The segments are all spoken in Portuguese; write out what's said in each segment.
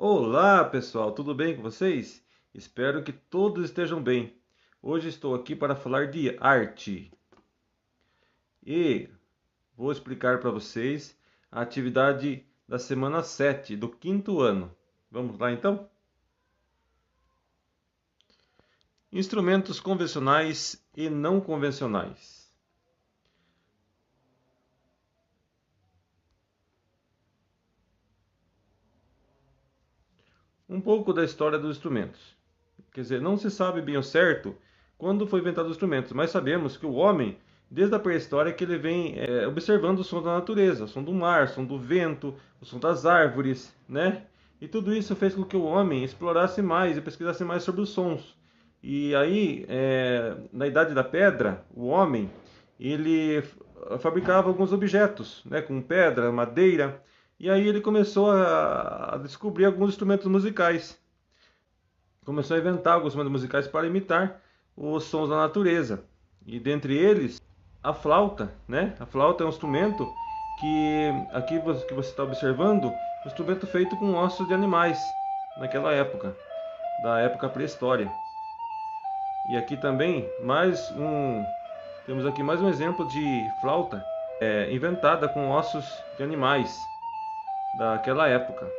Olá pessoal, tudo bem com vocês? Espero que todos estejam bem. Hoje estou aqui para falar de arte e vou explicar para vocês a atividade da semana 7 do quinto ano. Vamos lá então? Instrumentos convencionais e não convencionais. Um pouco da história dos instrumentos. Quer dizer, não se sabe bem ao certo quando foi inventado os instrumentos, mas sabemos que o homem, desde a pré-história, que ele vem observando o som da natureza, o som do mar, o som do vento, o som das árvores, né? E tudo isso fez com que o homem explorasse mais e pesquisasse mais sobre os sons. E aí, na Idade da Pedra, o homem, ele fabricava alguns objetos, né, com pedra, madeira, e aí ele começou a descobrir alguns instrumentos musicais. Começou a inventar alguns instrumentos musicais para imitar os sons da natureza. E dentre eles, a flauta, né? A flauta é um instrumento que aqui que você está observando, um instrumento feito com ossos de animais naquela época, da época pré-história. E aqui também temos aqui mais um exemplo de flauta inventada com ossos de animais daquela época.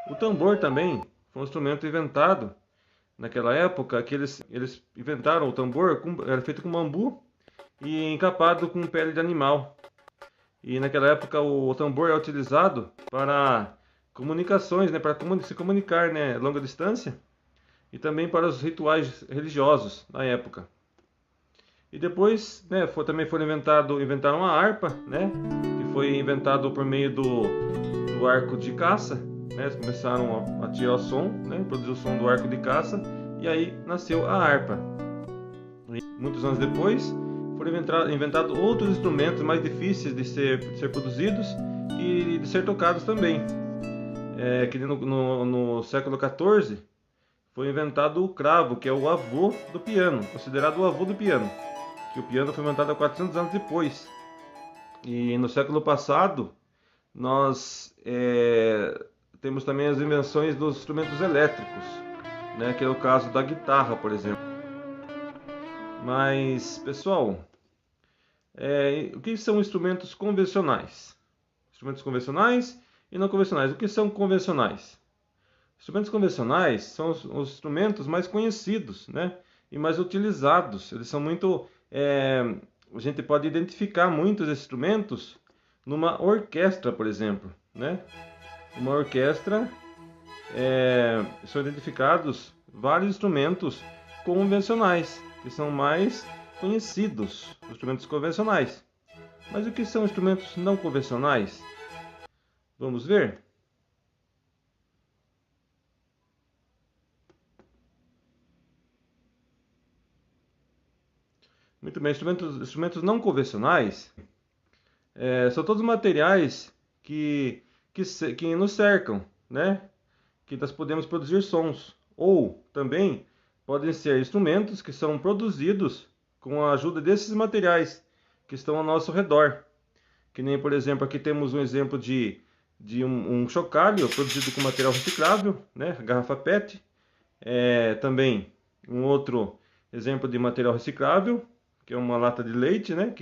O tambor também foi um instrumento inventado naquela época, que eles inventaram o tambor, era feito com bambu e encapado com pele de animal. E naquela época o tambor é utilizado para comunicações, né, para se comunicar, né, a longa distância, e também para os rituais religiosos na época. E depois, né, também inventaram a harpa, né, que foi inventado por meio do arco de caça, né, eles começaram a tirar o som, né, produzir o som do arco de caça, e aí nasceu a harpa. E muitos anos depois foram inventados outros instrumentos mais difíceis de ser produzidos e de ser tocados também. Que no século XIV foi inventado o cravo, que é o avô do piano, considerado o avô do piano, que o piano foi inventado há 400 anos depois. E no século passado nós temos também as invenções dos instrumentos elétricos, né, que é o caso da guitarra, por exemplo. Mas, pessoal, o que são instrumentos convencionais? Instrumentos convencionais e não convencionais. O que são convencionais? Instrumentos convencionais são os instrumentos mais conhecidos, né, e mais utilizados. Eles são muito... a gente pode identificar muitos instrumentos numa orquestra, por exemplo, né? Uma orquestra, são identificados vários instrumentos convencionais, que são mais conhecidos, os instrumentos convencionais. Mas o que são instrumentos não convencionais? Vamos ver? Muito bem, instrumentos não convencionais são todos materiais que nos cercam, né? Que nós podemos produzir sons. Ou também podem ser instrumentos que são produzidos com a ajuda desses materiais que estão ao nosso redor. Que nem, por exemplo, aqui temos um exemplo de um chocalho produzido com material reciclável, né? Garrafa PET. Também um outro exemplo de material reciclável, que é uma lata de leite, né?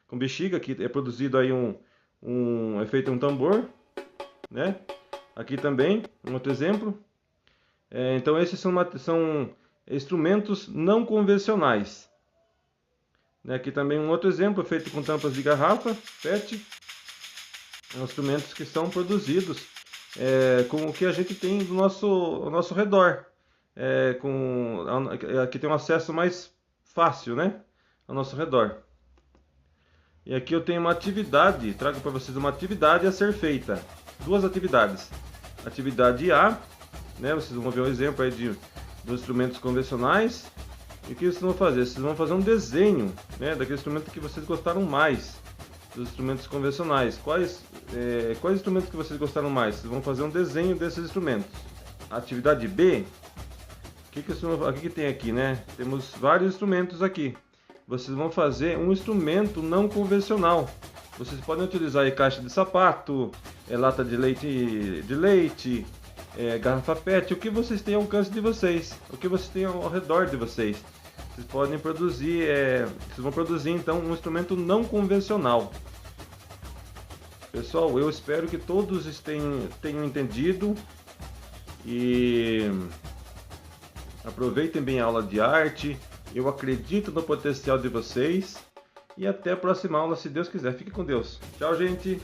Com bexiga, que é produzido aí é feito um tambor, né? Aqui também um outro exemplo. Então esses são instrumentos não convencionais, né? Aqui também um outro exemplo feito com tampas de garrafa PET. São instrumentos que são produzidos com o que a gente tem ao nosso redor, aqui tem um acesso mais fácil, né, ao nosso redor. E aqui eu tenho trago para vocês uma atividade a ser feita. Duas atividades. Atividade A, né, vocês vão ver um exemplo aí dos instrumentos convencionais. E o que vocês vão fazer? Vocês vão fazer um desenho, né, daquele instrumento que vocês gostaram mais, dos instrumentos convencionais. Quais instrumentos que vocês gostaram mais? Vocês vão fazer um desenho desses instrumentos. Atividade B, o que tem aqui, né? Temos vários instrumentos aqui. Vocês vão fazer um instrumento não convencional. Vocês podem utilizar aí caixa de sapato, lata de leite, garrafa PET, o que vocês têm ao alcance de vocês, o que vocês têm ao redor de vocês. Vocês podem produzir, vocês vão produzir então um instrumento não convencional. Pessoal, eu espero que todos tenham entendido e aproveitem bem a aula de arte. Eu acredito no potencial de vocês e até a próxima aula, se Deus quiser. Fique com Deus. Tchau, gente!